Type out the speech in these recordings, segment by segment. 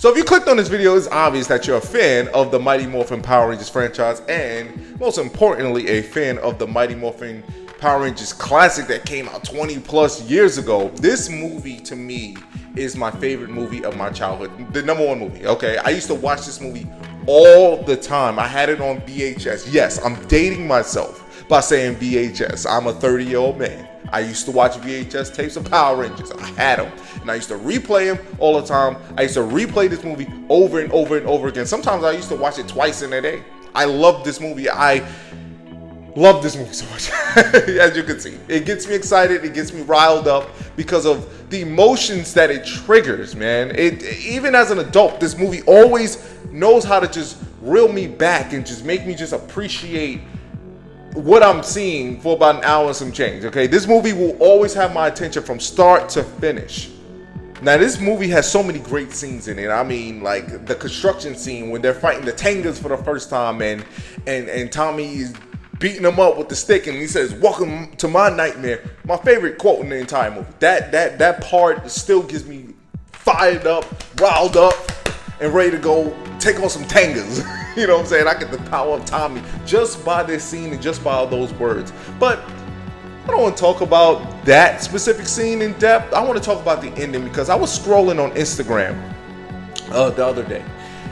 So if you clicked on this video, it's obvious that you're a fan of the Mighty Morphin Power Rangers franchise, and most importantly, a fan of the Mighty Morphin Power Rangers classic that came out 20 plus years ago. This movie, to me, is my favorite movie of my childhood. The number one movie, okay? I used to watch this movie all the time. I had it on VHS. Yes, I'm dating myself by saying VHS. I'm a 30-year-old man. I used to watch VHS tapes of Power Rangers. I had them. And I used to replay them all the time. I used to replay this movie over and over and over again. Sometimes I used to watch it twice in a day. I love this movie. I love this movie so much. As you can see, it gets me excited. It gets me riled up because of the emotions that it triggers, man. Even as an adult, this movie always knows how to just reel me back and just make me just appreciate what I'm seeing for about an hour and some change. Okay, this movie will always have my attention from start to finish. Now, this movie has so many great scenes in it. I mean, like the construction scene when they're fighting the Tangas for the first time, and Tommy is beating him up with the stick, and he says, "Welcome to my nightmare." My favorite quote in the entire movie. That part still gives me fired up, riled up, and ready to go take on some Tangas. You know what I'm saying? I get the power of Tommy just by this scene and just by those words. But I don't want to talk about that specific scene in depth. I want to talk about the ending because I was scrolling on Instagram the other day,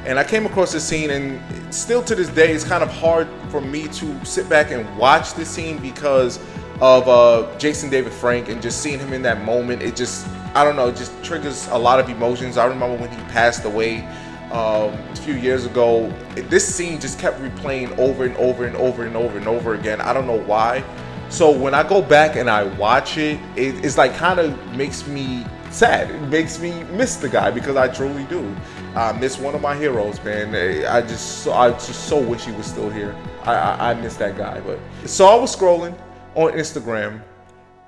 and I came across this scene, and still to this day, it's kind of hard for me to sit back and watch this scene because of Jason David Frank and just seeing him in that moment. It just, I don't know, it just triggers a lot of emotions. I remember when he passed away a few years ago. This scene just kept replaying over and over and over and over and over again. I don't know why. So when I go back and I watch it, it's like kind of makes me sad. It makes me miss the guy because I truly do. I miss one of my heroes, man. I just so wish he was still here. I miss that guy. But so I was scrolling on Instagram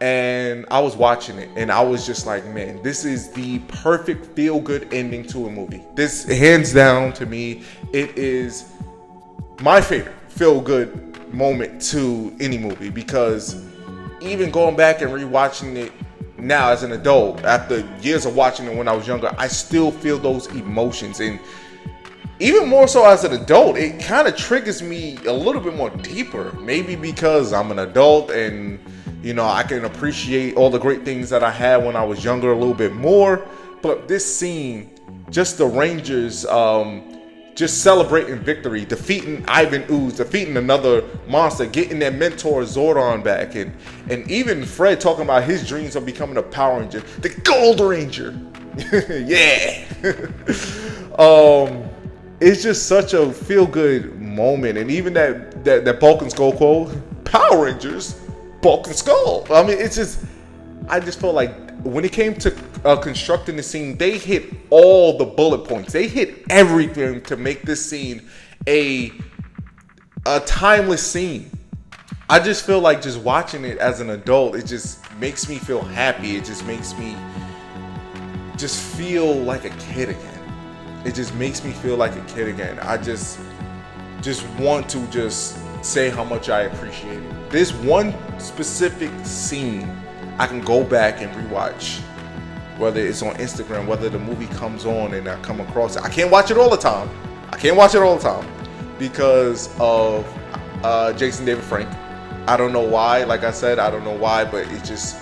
and I was watching it, and I was just like, man, this is the perfect feel-good ending to a movie. This, hands down, to me, it is my favorite feel-good moment to any movie, because even going back and rewatching it now as an adult, after years of watching it when I was younger, I still feel those emotions. And even more so as an adult, it kind of triggers me a little bit more deeper. Maybe because I'm an adult and, you know, I can appreciate all the great things that I had when I was younger a little bit more. But this scene, just the Rangers just celebrating victory, defeating Ivan Ooze, defeating another monster, getting their mentor Zordon back, and even Fred talking about his dreams of becoming a Power Ranger, the Gold Ranger. Yeah. It's just such a feel-good moment. And even that Bulk and Skull quote, Power Rangers, Bulk and Skull. I mean, it's just, I just felt like when it came to constructing the scene, they hit all the bullet points. They hit everything to make this scene a timeless scene. I just feel like just watching it as an adult, it just makes me feel happy. It just makes me just feel like a kid again. It just makes me feel like a kid again. I just want to just say how much I appreciate it. This one specific scene, I can go back and rewatch, whether it's on Instagram, whether the movie comes on and I come across it. I can't watch it all the time. Because of Jason David Frank. I don't know why. Like I said, I don't know why, but it just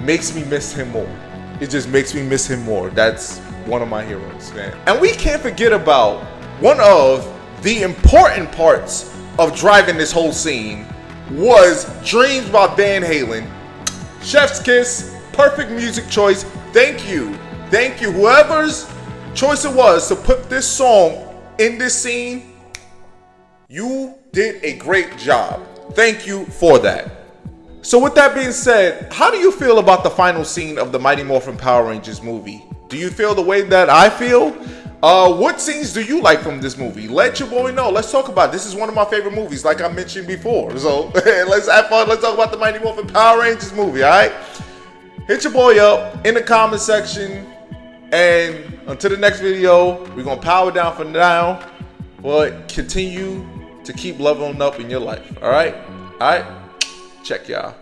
makes me miss him more. It just makes me miss him more. That's one of my heroes, man. And we can't forget about one of the important parts of driving this whole scene was Dreams by Van Halen. Chef's kiss, perfect music choice. Thank you, whoever's choice it was to put this song in this scene. You did a great job. Thank you for that. So with that being said, how do you feel about the final scene of the Mighty Morphin Power Rangers movie? Do you feel the way that I feel? What scenes do you like from this movie? Let your boy know. Let's talk about it. This is one of my favorite movies, like I mentioned before. So let's have fun. Let's talk about the Mighty Morphin Power Rangers movie, all right? Hit your boy up in the comment section. And until the next video, we're going to power down for now. But continue to keep leveling up in your life, all right? All right? Check y'all.